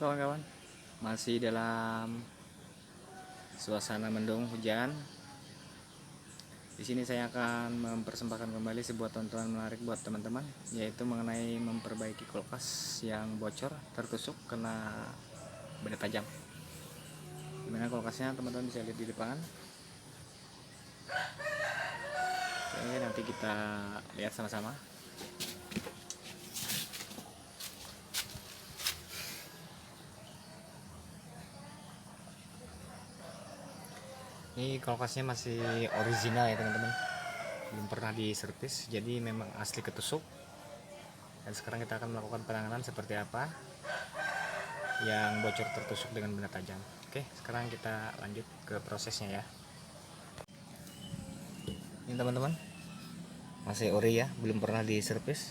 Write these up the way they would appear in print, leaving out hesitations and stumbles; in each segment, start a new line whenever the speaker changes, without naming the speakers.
kawan-kawan, masih dalam suasana mendung hujan. Di sini saya akan mempersembahkan kembali sebuah tontonan menarik buat teman-teman, yaitu mengenai memperbaiki kulkas yang bocor, tertusuk, kena benda tajam. Gimana kulkasnya teman-teman bisa lihat di depan. Oke, nanti kita lihat sama-sama. Ini kulkasnya masih original ya teman-teman, belum pernah diservis, jadi memang asli ketusuk. Dan sekarang kita akan melakukan penanganan seperti apa yang bocor tertusuk dengan benda tajam. Oke, sekarang kita lanjut ke prosesnya ya. Ini teman-teman, masih ori ya, belum pernah diservis,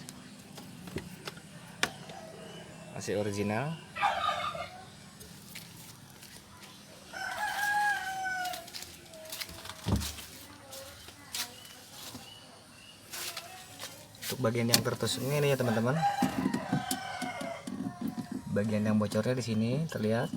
masih original. Untuk bagian yang tertusuknya ini ya teman-teman, bagian yang bocornya di sini terlihat.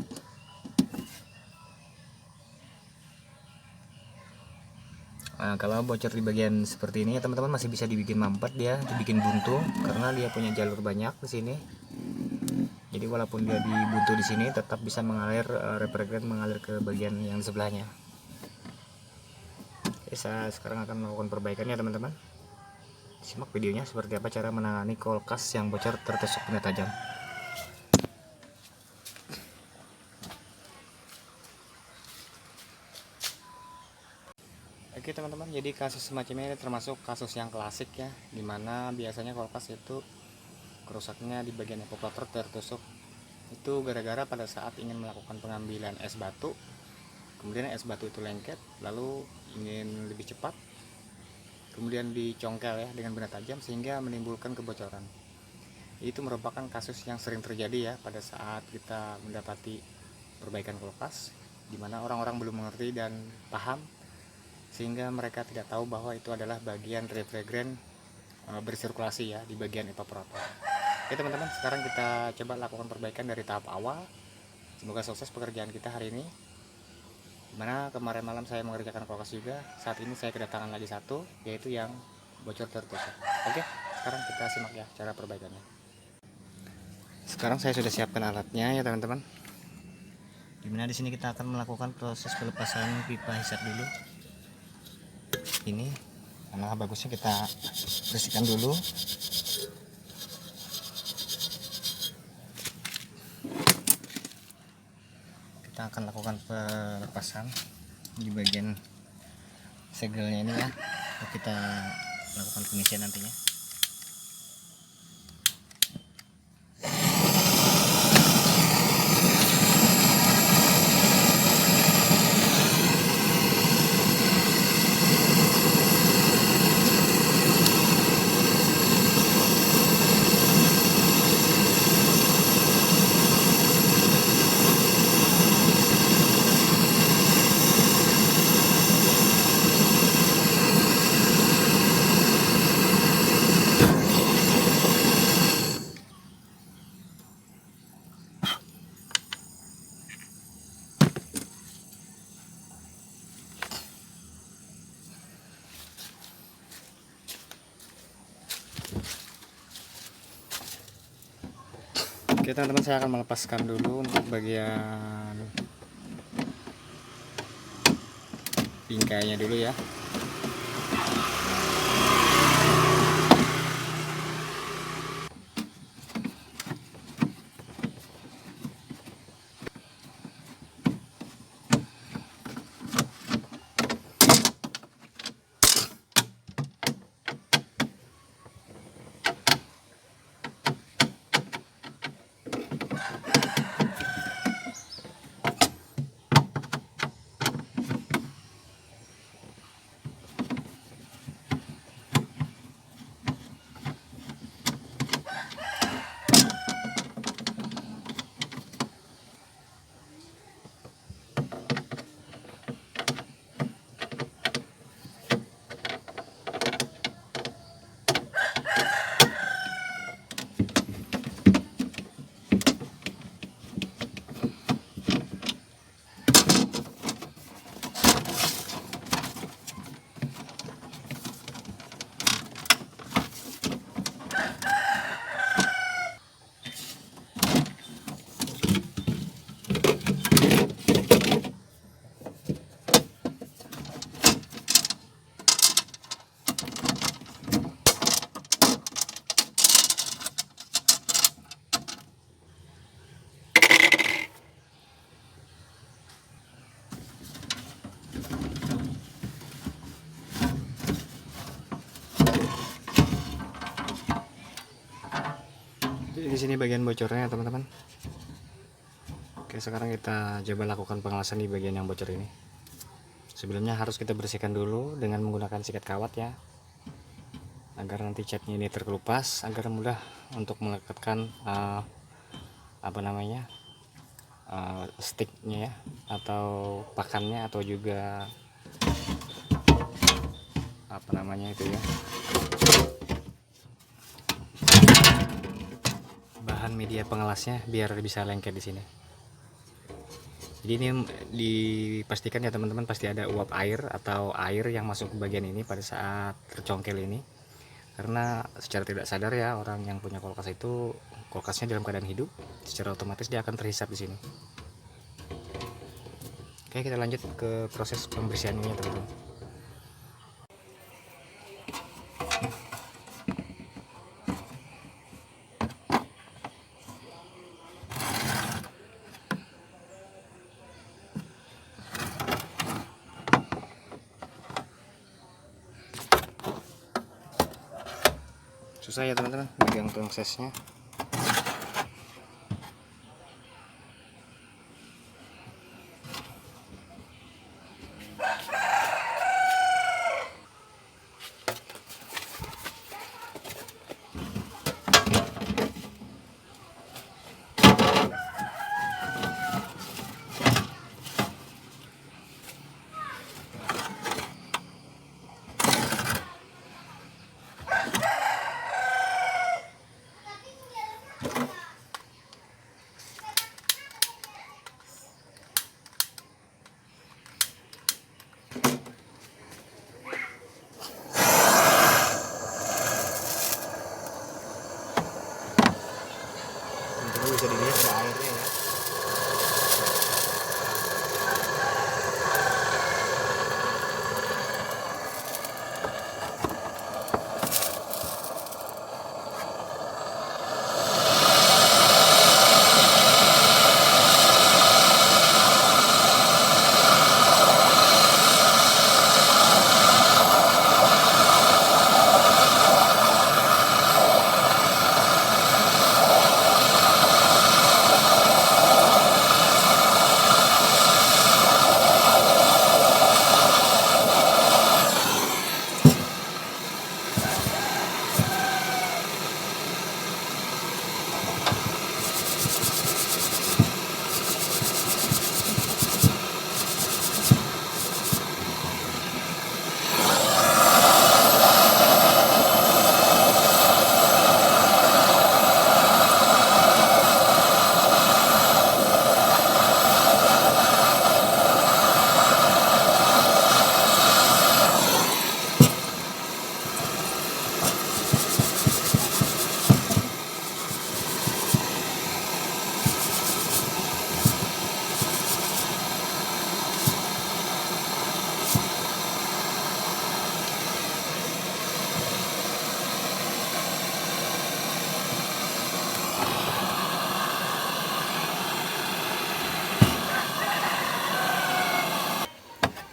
Nah, kalau bocor di bagian seperti ini ya teman-teman, masih bisa dibikin mampet, dia dibikin buntu karena dia punya jalur banyak di sini. Jadi walaupun dia dibuntu di sini, tetap bisa mengalir refrigeran mengalir ke bagian yang di sebelahnya. Oke, saya sekarang akan melakukan perbaikannya teman-teman. Simak videonya seperti apa cara menangani kulkas yang bocor tertusuk benda tajam. Oke teman-teman, jadi kasus semacam ini termasuk kasus yang klasik ya, dimana biasanya kulkas itu kerusaknya di bagian evaporator tertusuk. Itu gara-gara pada saat ingin melakukan pengambilan es batu, kemudian es batu itu lengket, lalu ingin lebih cepat, kemudian dicongkel ya dengan benda tajam sehingga menimbulkan kebocoran. Itu merupakan kasus yang sering terjadi ya pada saat kita mendapati perbaikan kulkas, dimana orang-orang belum mengerti dan paham, sehingga mereka tidak tahu bahwa itu adalah bagian refrigeran bersirkulasi ya di bagian evaporator. Oke teman-teman, sekarang kita coba lakukan perbaikan dari tahap awal. Semoga sukses pekerjaan kita hari ini. Dimana kemarin malam saya mengerjakan kulkas juga, saat ini saya kedatangan lagi satu, yaitu yang bocor tertusuk. Oke, sekarang kita simak ya cara perbaikannya. Sekarang saya sudah siapkan alatnya ya teman-teman. Dimana di sini kita akan melakukan proses pelepasan pipa hisap dulu. Ini karena bagusnya kita bersihkan dulu. Kita akan lakukan pelepasan di bagian segelnya ini ya, untuk kita lakukan pengisian nantinya. Oke teman-teman, saya akan melepaskan dulu untuk bagian bingkainya dulu ya. di sini bagian bocornya teman-teman. Oke, sekarang kita coba lakukan pengawasan di bagian yang bocor ini. Sebelumnya harus kita bersihkan dulu dengan menggunakan sikat kawat ya, agar nanti catnya ini terkelupas, agar mudah untuk melekatkan sticknya ya, atau pakannya, atau juga itu ya, bahan media pengelasnya, biar bisa lengket di sini. Jadi ini dipastikan ya teman-teman, pasti ada uap air atau air yang masuk ke bagian ini pada saat tercongkel ini, karena secara tidak sadar ya, orang yang punya kulkas itu, kulkasnya dalam keadaan hidup, secara otomatis dia akan terhisap di sini. Oke, kita lanjut ke proses pembersihan ini ya teman-teman. Susah ya teman-teman megang tongsesnya. Bisa dilihat ada airnya ya.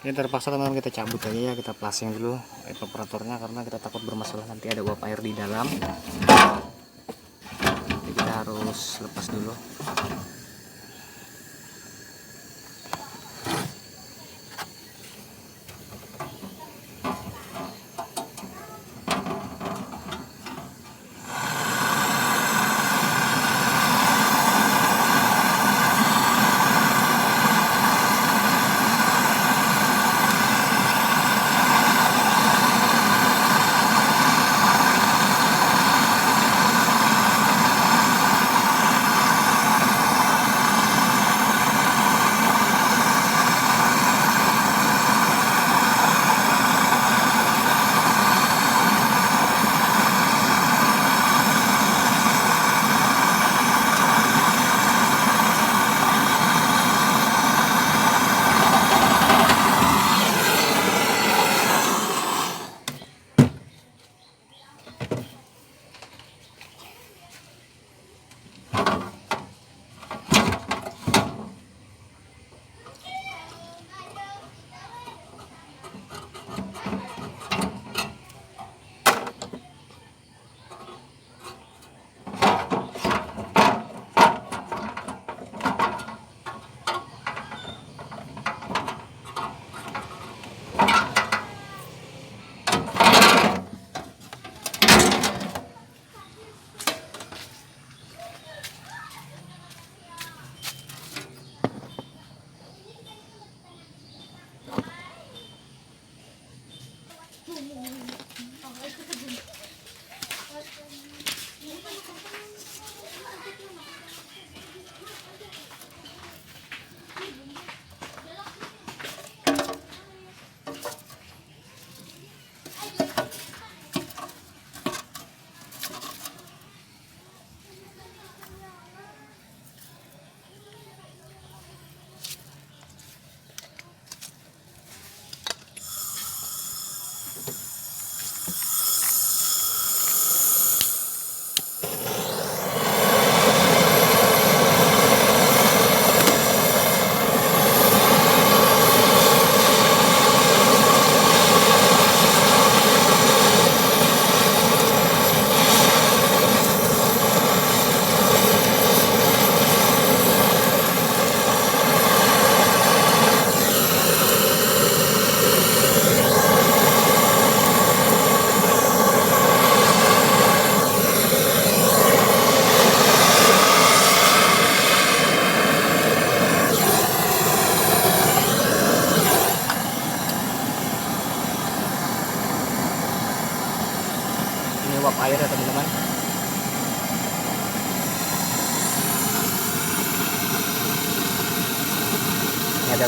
Ini terpaksa teman-teman kita cabut aja ya, kita plasing dulu evaporatornya karena kita takut bermasalah nanti ada uap air di dalam. Jadi kita harus lepas dulu.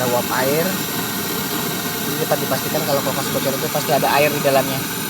ada uap air. Jadi dapat dipastikan kalau kulkas bocor itu pasti ada air di dalamnya.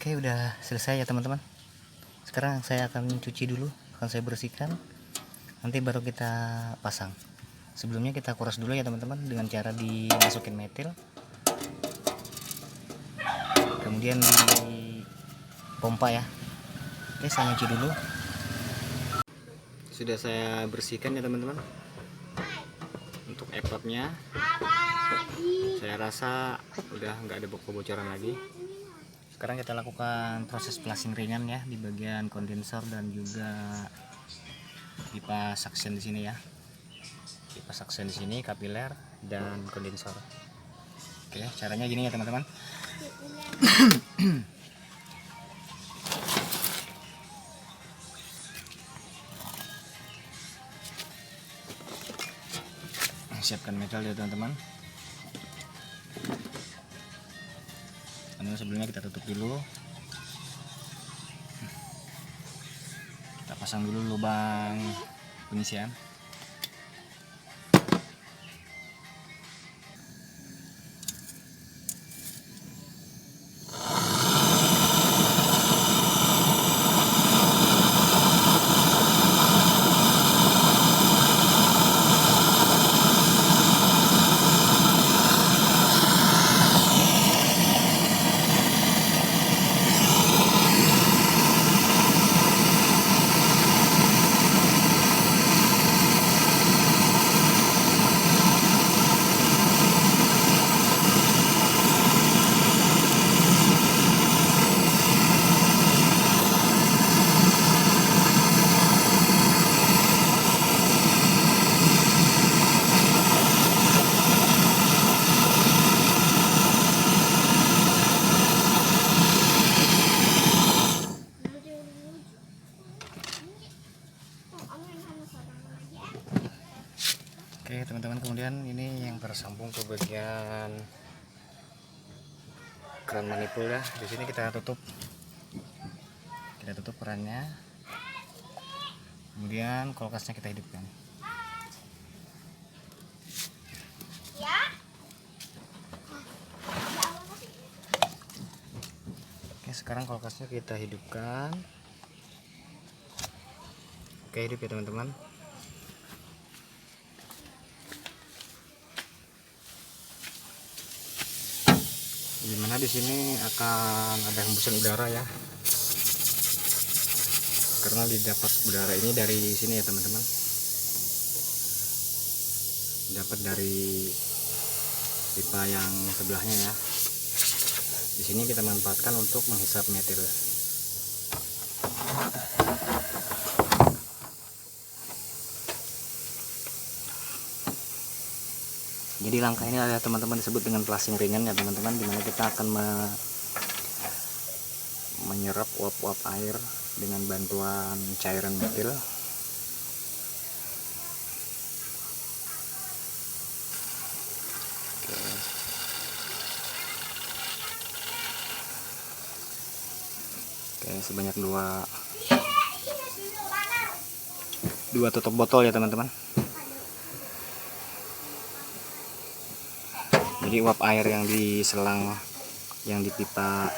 Oke, udah selesai ya teman-teman. Sekarang saya akan cuci dulu, akan saya bersihkan, nanti baru kita pasang. Sebelumnya kita kuras dulu ya teman-teman dengan cara dimasukin metil, kemudian di pompa ya. Oke, saya nyuci dulu.
Sudah saya bersihkan ya teman-teman. Untuk epotnya saya rasa udah nggak ada kebocoran lagi. Sekarang kita lakukan proses flushing ringan ya di bagian kondensor dan juga pipa suction di sini ya. Pipa suction di sini, kapiler dan kondensor. Oke, caranya gini ya teman-teman. Siapkan metal ya teman-teman. Sebelumnya kita tutup dulu, kita pasang dulu lubang pengisian. Oke teman-teman, kemudian ini yang tersambung ke bagian keran manifold ya. Di sini kita tutup kerannya, kemudian kulkasnya kita hidupkan. Oke, sekarang kulkasnya kita hidupkan. Oke, hidup ya teman-teman. Dimana di sini akan ada hembusan udara ya, karena didapat udara ini dari sini ya teman-teman, dapat dari pipa yang sebelahnya ya. Di sini kita manfaatkan untuk menghisap metil. Jadi langkah ini adalah teman-teman disebut dengan flushing ringan ya teman-teman, dimana kita akan menyerap uap-uap air dengan bantuan cairan metil. Oke, sebanyak dua tutup botol ya teman-teman. Jadi uap air yang diselang yang di pipa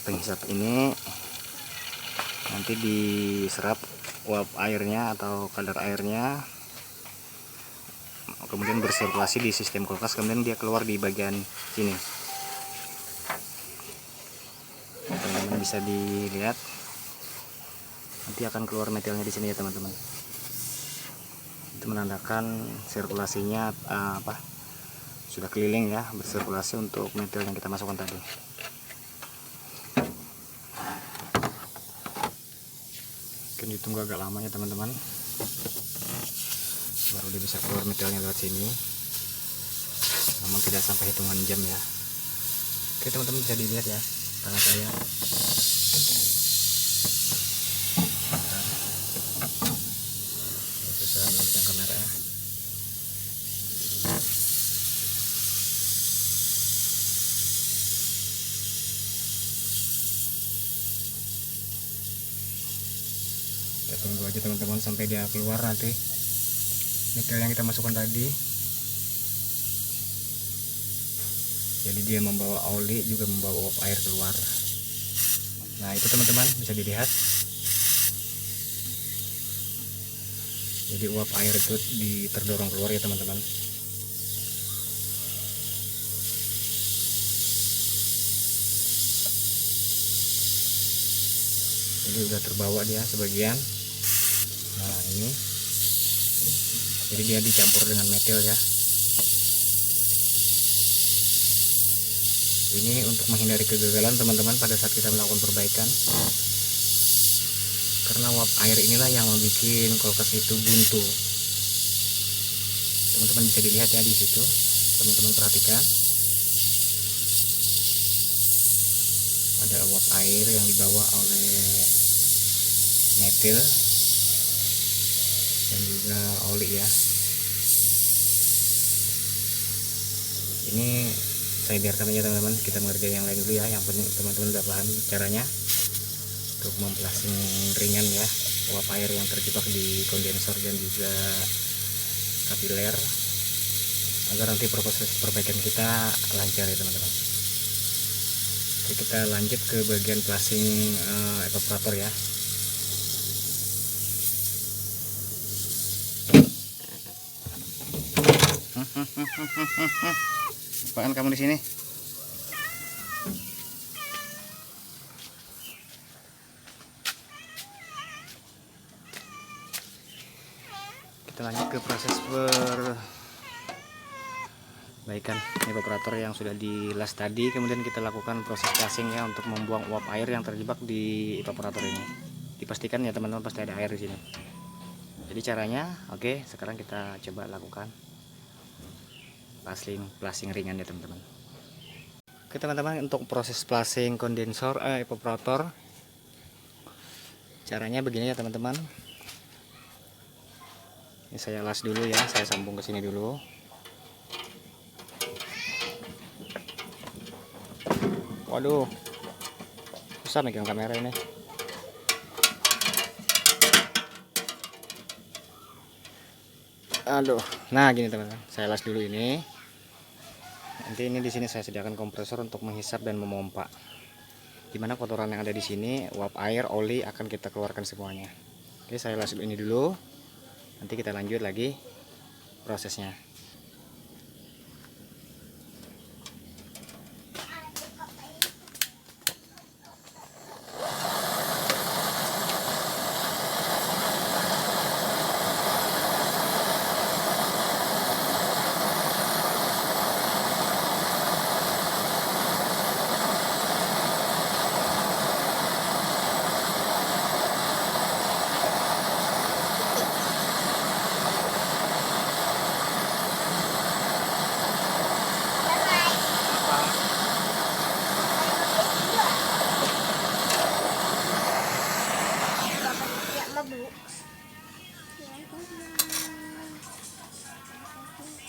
penghisap ini nanti diserap uap airnya atau kadar airnya, kemudian bersirkulasi di sistem kulkas, kemudian dia keluar di bagian sini. Teman-teman bisa dilihat nanti akan keluar metilnya di sini ya teman-teman. Itu menandakan sirkulasinya sudah keliling ya, bersirkulasi untuk metil yang kita masukkan tadi. Mungkin ditunggu agak lama ya teman-teman, baru dia bisa keluar metilnya lewat sini, namun tidak sampai hitungan jam ya. Oke teman-teman, bisa dilihat ya tangan saya. Susah menunjukkan kamera ya. Kita tunggu aja teman-teman sampai dia keluar nanti metil yang kita masukkan tadi. Jadi dia membawa oli, juga membawa uap air keluar.
Nah itu teman-teman bisa dilihat, jadi uap air itu terdorong keluar ya teman-teman. Jadi udah terbawa dia sebagian. Nah ini, jadi dia dicampur dengan metil ya. Ini untuk menghindari kegagalan teman-teman pada saat kita melakukan perbaikan, karena uap air inilah yang membuat kulkas itu buntu. Teman-teman bisa dilihat ya di situ, teman-teman perhatikan ada uap air yang dibawa oleh metil dan juga oli ya. Ini saya biarkan aja teman-teman, kita mengerjakan yang lain dulu ya. Yang penting teman-teman udah paham caranya untuk memplasing ringan ya uap air yang terjebak di kondensor dan juga kapiler, agar nanti proses perbaikan kita lancar ya teman-teman. Oke, kita lanjut ke bagian plasing evaporator ya. Apaan kamu di sini? Kita lanjut ke proses perbaikan evaporator yang sudah dilas tadi. Kemudian kita lakukan proses casing ya untuk membuang uap air yang terjebak di evaporator ini. Dipastikan ya teman-teman pasti ada air di sini. Jadi caranya, oke, sekarang kita coba lakukan plasing ringan ya teman-teman. Oke teman-teman, untuk proses plasing kondensor evaporator, caranya begini ya teman-teman. Ini saya las dulu ya, saya sambung ke sini dulu. Waduh, susah megang kamera ini. Aduh, nah gini teman-teman, saya las dulu ini. Nanti ini di sini saya sediakan kompresor untuk menghisap dan memompa. Dimana kotoran yang ada di sini, uap air, oli akan kita keluarkan semuanya. Oke, saya las ini dulu. Nanti kita lanjut lagi prosesnya.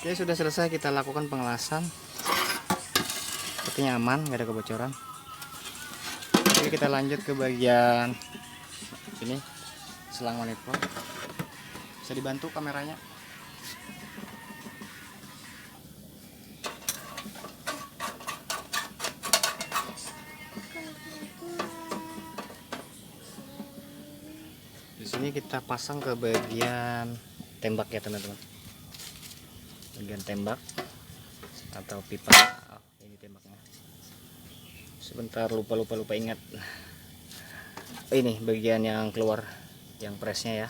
Oke, sudah selesai kita lakukan pengelasan. Sepertinya aman, nggak ada kebocoran. Oke, kita lanjut ke bagian ini, selang manifold. Bisa dibantu kameranya? Di sini kita pasang ke bagian tembak ya teman-teman. Bagian tembak atau pipa. Oh, ini tembaknya. Sebentar, lupa ingat. Oh, ini bagian yang keluar, yang presnya ya.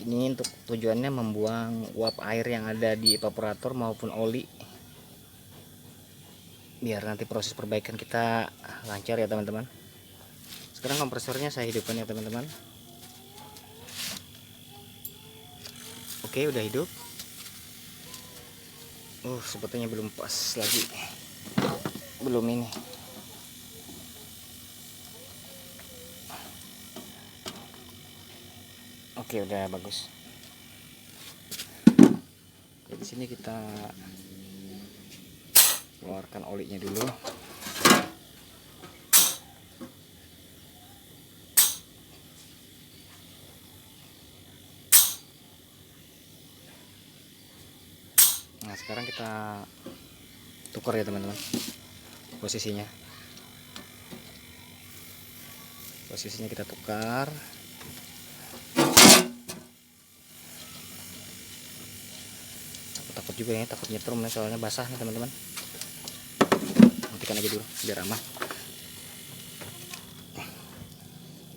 Ini untuk tujuannya membuang uap air yang ada di evaporator maupun oli, biar nanti proses perbaikan kita lancar ya teman-teman. Sekarang kompresornya saya hidupkan ya teman-teman. Oke, udah hidup. Sepertinya belum pas lagi. Belum ini. Oke, udah bagus. Oke, di sini kita keluarkan olinya dulu. Nah, sekarang kita tukar ya teman-teman posisinya. Posisinya kita tukar. Takut juga ya, takut nyetrum nih, soalnya basah nih teman-teman. Matikan aja dulu biar aman.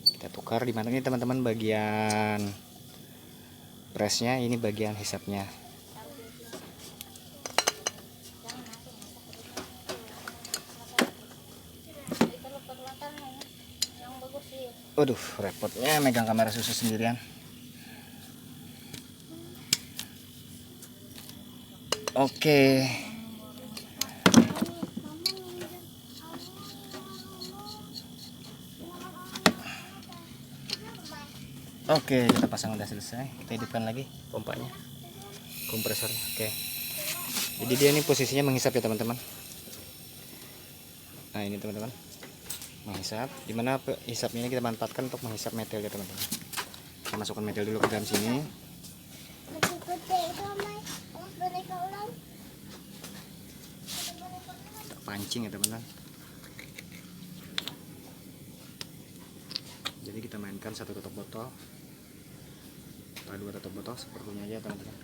Kita tukar di mana nih teman-teman, bagian presnya, ini bagian hisapnya. Waduh, repotnya megang kamera susu sendirian. Oke. Oke, kita pasang udah selesai. Kita hidupkan lagi pompanya, kompresornya. Oke. Jadi dia ini posisinya menghisap ya teman-teman. Nah, ini teman-teman. Menghisap, dimana hisapnya ini kita manfaatkan untuk menghisap metal ya teman-teman. Kita masukkan metal dulu ke dalam sini. Pancing ya teman-teman. Jadi kita mainkan satu tutup botol atau dua tutup botol, sepertinya aja teman-teman.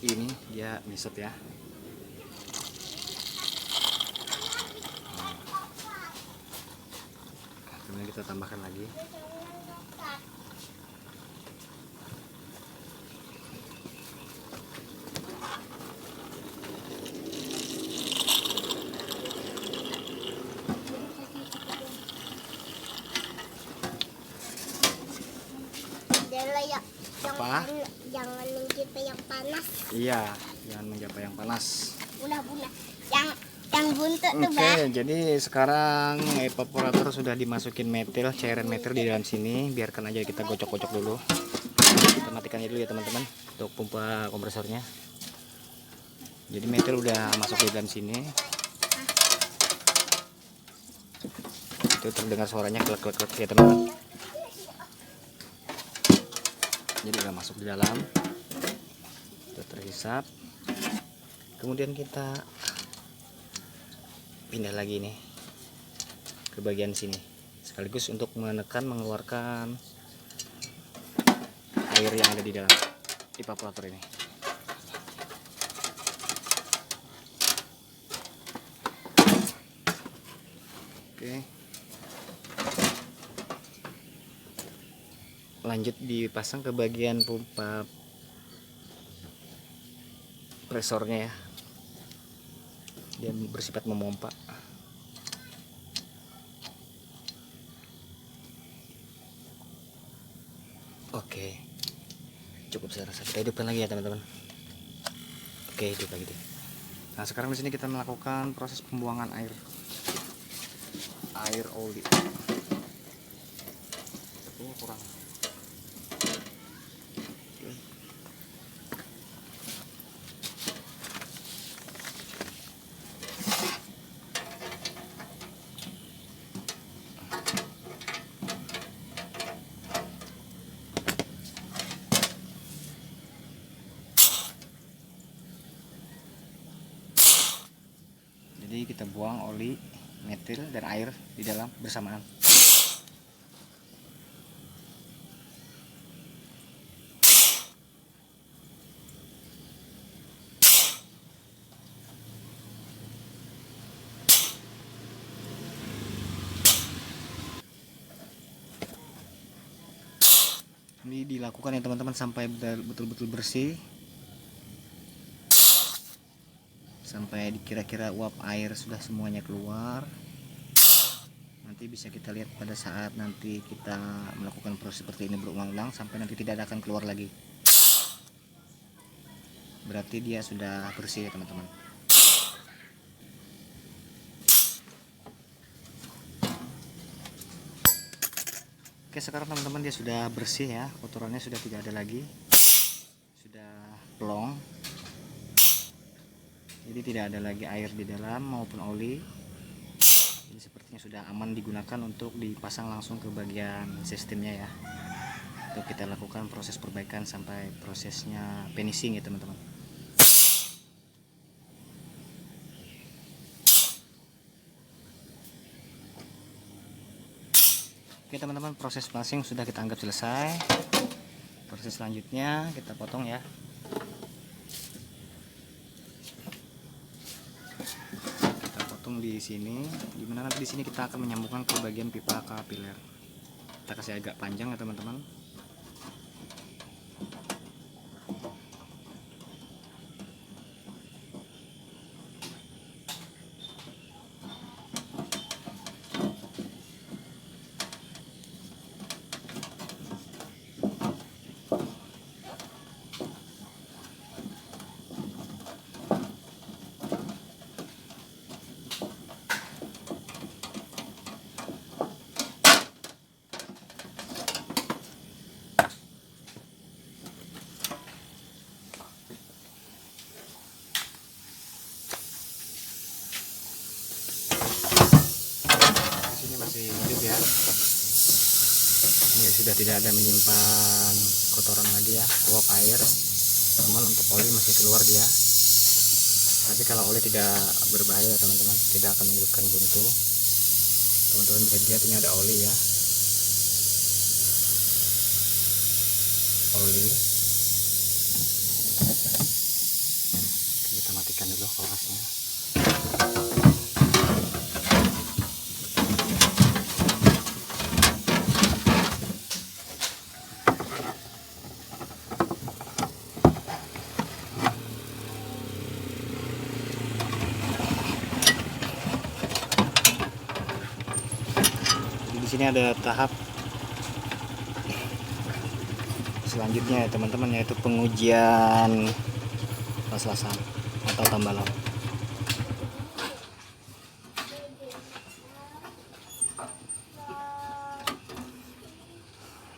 Ini dia ngisep ya. Kemudian kita tambahkan lagi. Apa?
Jangan mencapai yang panas.
Iya, jangan mencapai yang panas.
Buna-buna. Yang buntut tuh,
Oke, jadi sekarang evaporator sudah dimasukin metil, cairan metil di dalam sini. Biarkan aja kita gocok-gocok dulu. Kita matikan dulu ya teman-teman untuk pompa kompresornya. Jadi metil udah masuk di dalam sini. Itu terdengar suaranya klek-klek ya teman-teman. Jadi udah masuk di dalam, udah terhisap. Kemudian kita pindah lagi nih ke bagian sini, sekaligus untuk menekan mengeluarkan air yang ada di dalam evaporator ini. Oke, lanjut dipasang ke bagian pompa presornya ya. Dia bersifat memompa. Oke, cukup saya rasa. Kita hidupkan lagi ya teman-teman. Oke, hidup lagi deh. Nah, sekarang di sini kita melakukan proses pembuangan air oli. Ini kurang. Jadi kita buang oli, metil, dan air di dalam bersamaan. Ini dilakukan ya teman-teman sampai betul-betul bersih. Sampai kira-kira uap air sudah semuanya keluar. Nanti bisa kita lihat pada saat nanti kita melakukan proses seperti ini berulang-ulang sampai nanti tidak akan keluar lagi. Berarti dia sudah bersih ya teman-teman. Oke, sekarang teman-teman dia sudah bersih ya, kotorannya sudah tidak ada lagi, sudah plong. Jadi tidak ada lagi air di dalam maupun oli. Jadi sepertinya sudah aman digunakan untuk dipasang langsung ke bagian sistemnya ya. Untuk kita lakukan proses perbaikan sampai prosesnya finishing ya teman-teman.
Oke teman-teman, proses flashing sudah kita anggap selesai. Proses selanjutnya kita potong ya. Kita potong di sini, dimana nanti di sini kita akan menyambungkan ke bagian pipa kapiler. Kita kasih agak panjang ya teman-teman. Masih hidup ya, ini sudah tidak ada menyimpan kotoran lagi ya, uap air. Namun untuk oli masih keluar dia, tapi kalau oli tidak berbahaya teman-teman, tidak akan menyebabkan buntu. Teman-teman bisa lihat ini ada oli ya, oli. Kita matikan dulu kulkasnya. Di sini ada tahap selanjutnya ya teman-teman, yaitu pengujian las-lasan atau tambalan.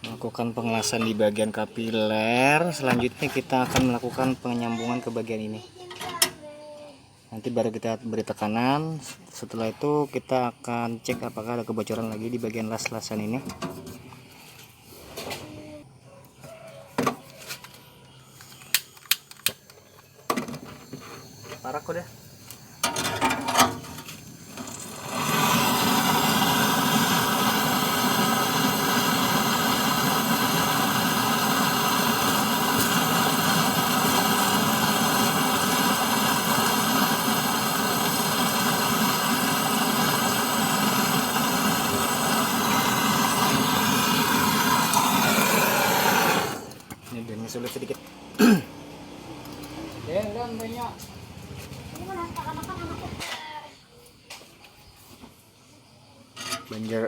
Melakukan pengelasan di bagian kapiler, selanjutnya kita akan melakukan penyambungan ke bagian ini. Nanti baru kita beri tekanan. Setelah itu kita akan cek apakah ada kebocoran lagi di bagian las-lasan ini. Parah kok deh. Sulit sedikit.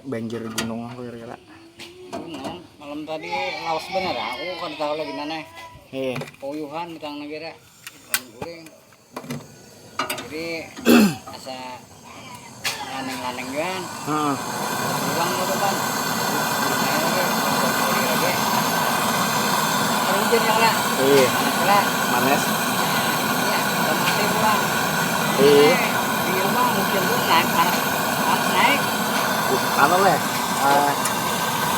Banjir gunung kira-kira.
Gunung malam tadi lawas bener aku kan tahu lagi nana.
Iya.
Puyuhan di tang negara. Guling. Jadi asa laneng-laneng kan.
Heeh.
Pulang lo kan. Hujan ya lah.
Iya.
Lah.
Manes.
Iya, mesti pulang.
Iya.
Di rumah mungkin tuh naik panas naik.
Anu leh.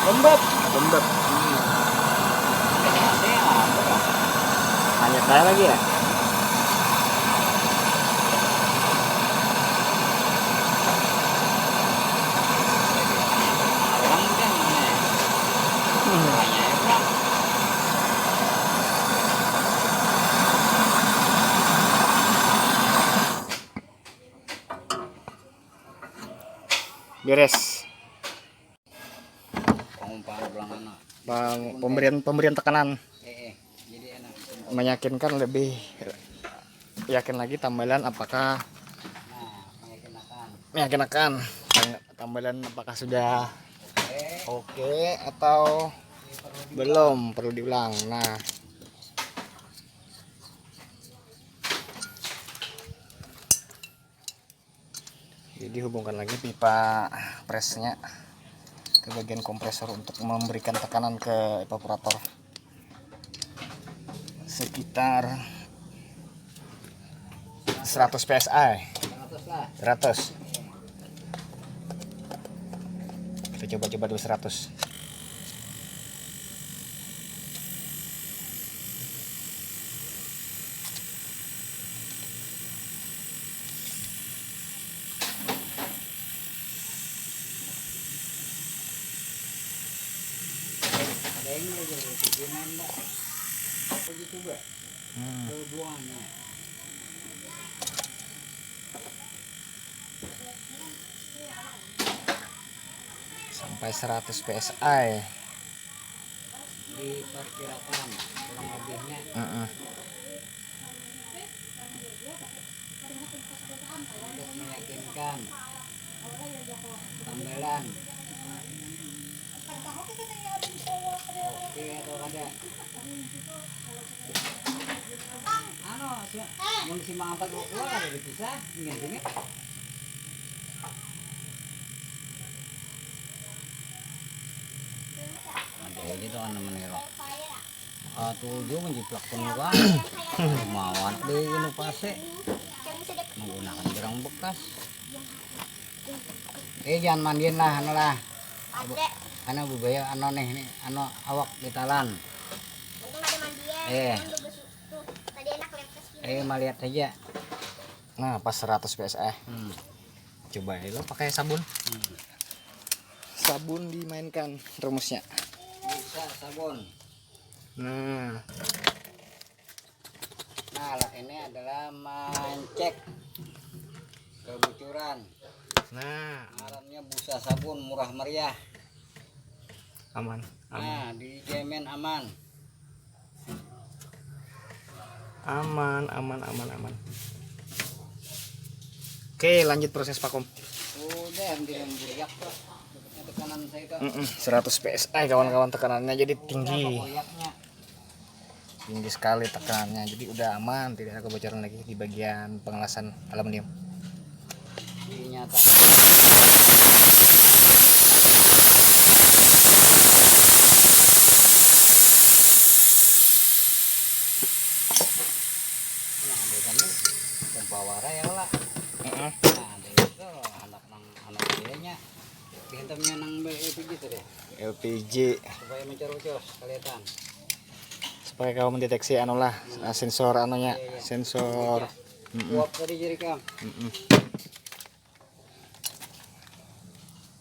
Lembab.
Lembab.
Kayaknya apa?
Hanya saya lagi ya.
Orang kan mana? Banyak ya, Bang.
Beres. Pemberian tekanan
Jadi enak.
meyakinkan, lebih yakin lagi tambalan apakah meyakinkan tambalan apakah sudah oke atau belum, perlu diulang. Nah, jadi hubungkan lagi pipa presnya ke bagian kompresor untuk memberikan tekanan ke evaporator sekitar 100 psi. 100. Kita coba dulu 100.
ini aja bikinan mbak. Begitu mbak. Buangnya.
Sampai 100 PSI.
Diperkirakan kurang lebihnya. Untuk meyakinkan tambelan. Oke atau ada? Mau si Mang Ampat keluar ada dipisah, gini. Ada ini tuh kan namanya lo. Tujuh menjiplak penuh mawat deh ini pase menggunakan jerang bekas. Jangan mandiin lah, anu lah. Karena budaya anu nih awak ditalan. Melihat saja.
Nah, pas 100 PSI. Coba lo pakai sabun. Sabun dimainkan rumusnya.
Bisa sabun.
Nah,
alat ini adalah mencek kebocoran.
nah,
Alatnya busa sabun murah meriah.
aman.
Nah, dijamin aman.
Aman. Oke, lanjut proses vakum.
Udah ambil yang buriak tuh. Tekanan saya itu.
100 PSI kawan-kawan, tekanannya jadi tinggi.
Buriaknya.
Tinggi sekali tekanannya. Jadi udah aman, tidak ada kebocoran lagi di bagian pengelasan aluminium.
Dinyatakan. Nah, dia kan pawara ya lah. Nah, ada itu anak dianya. Dihentamnya nang LPG tuh deh.
LPG
Supaya mencorot-corot kelihatan.
supaya kau mendeteksi anulah sensor anunya, sensor.
Uap tadi jadi kam.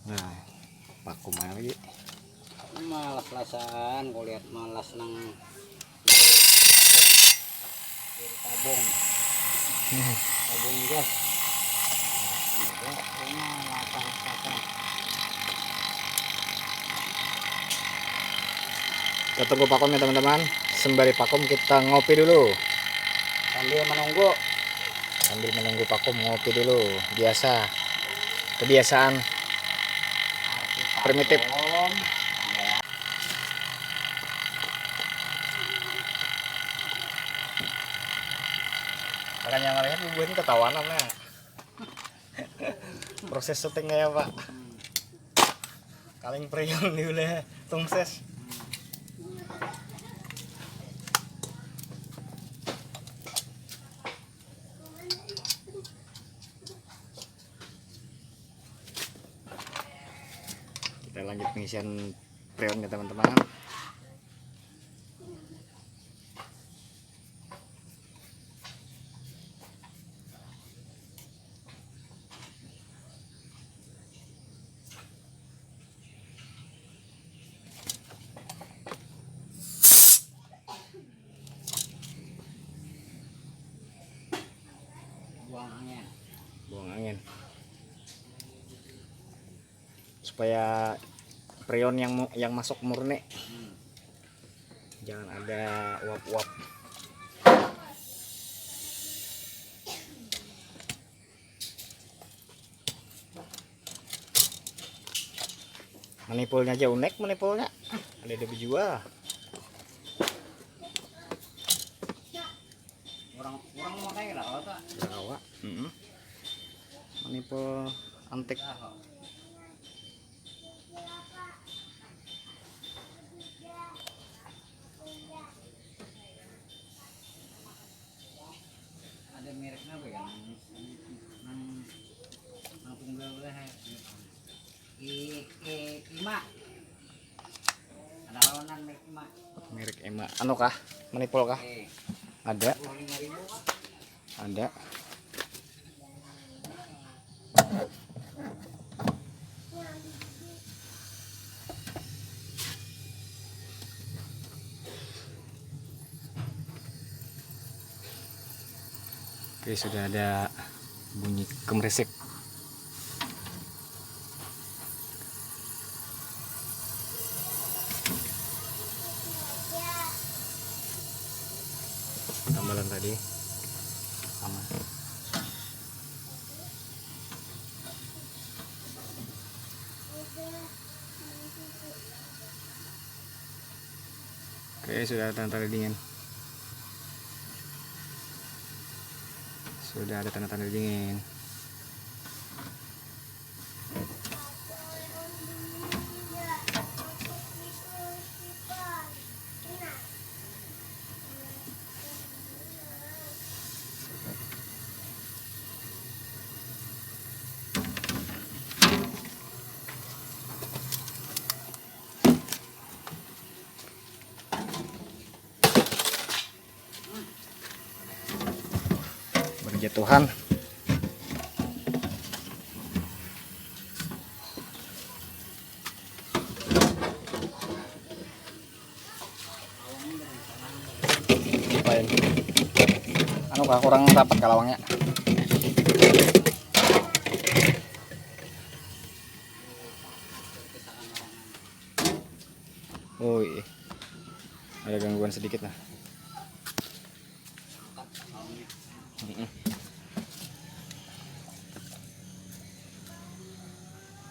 Nah, vakum lagi.
Malas lasan, kau lihat malas nang tabung. Tabung gas. Ini lasan.
Kita tunggu vakumnya teman-teman. Sembari vakum kita ngopi dulu. Sambil menunggu vakum ngopi dulu. Biasa. Kebiasaan primitif. Makanya ngelihat ibu ini ketawanan nah. Proses syutingnya ya Pak. Kaling prion diulah tungses. Kita lanjut pengisian freon ya teman-teman. Buang angin supaya freon yang masuk murni, jangan ada uap-uap. Manipulnya aja unik, manipulnya ada dijual.
Orang makai lah apa?
Jawa. Manipul antik.
Ada mereknya apa ya? Nang tunggal boleh. Ima. Ada lawanan merek Ima.
Merek Ema. Anu kah? Manipul kah? Ada.
25.000.
Ada. Oke, sudah ada bunyi kemresek. Tambalan tadi aman. Oke, sudah ada tanda-tanda dingin. Sudah ada tanda-tanda dingin. Berjatuhan.
Apain? Anu kah kurang rapat kalawangnya.
Oh iya, ada gangguan sedikit lah.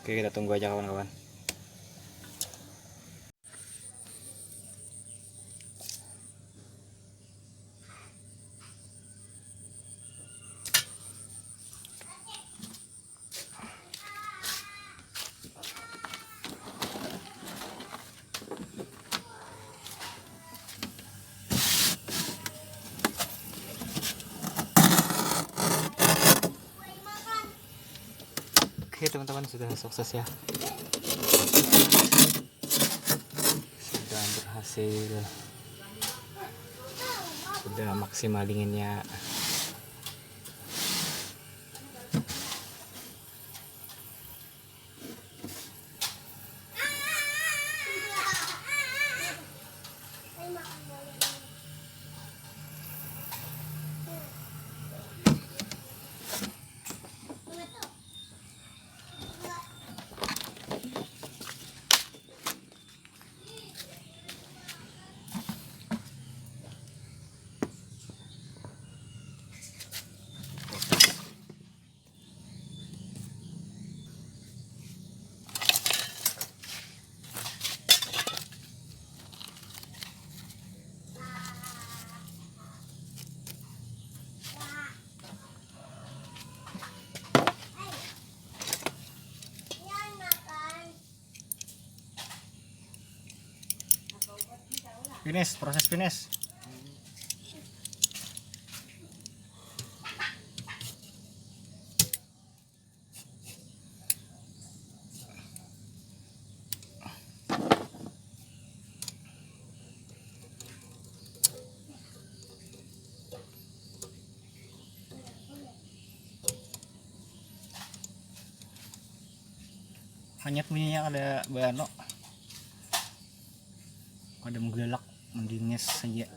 Oke, kita tunggu aja kawan-kawan. Oke teman-teman, sudah sukses ya, sudah berhasil, sudah maksimal dinginnya.
Finish, proses finish. Hanyut bunyinya ada bano. Pada menggelak, mendingin saja.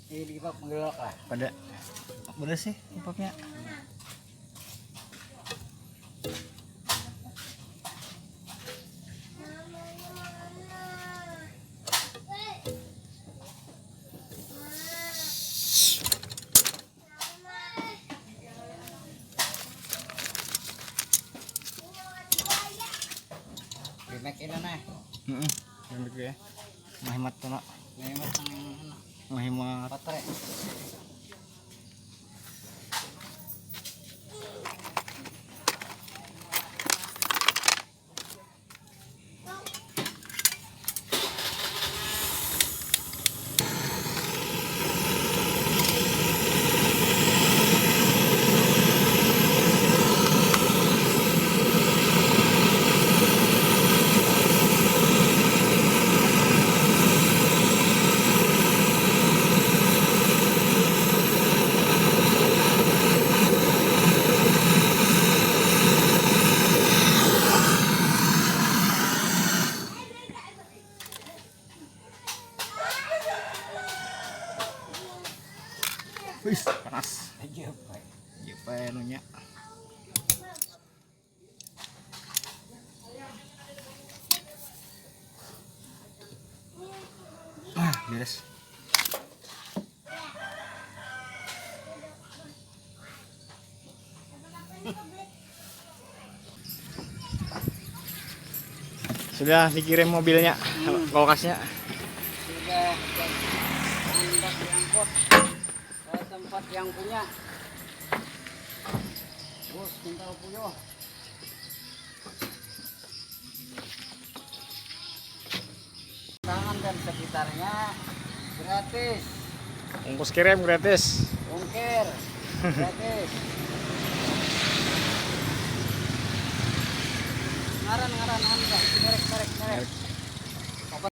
Ini di bab menggelak lah.
Pada boleh sih impaknya.
Remek ini nah.
Yang begitu ya. Menghemat tuh nak.
Remek
Menghemat.
baterai.
anunya. Beres.
Sudah dikirim mobilnya, kulkasnya.
Sudah hendak diangkut ke tempat yang punya. Bos minta puyuh. Tangan dan sekitarnya gratis.
Ongkos kirim gratis.
Ongkir gratis. Ngaran anda, merek.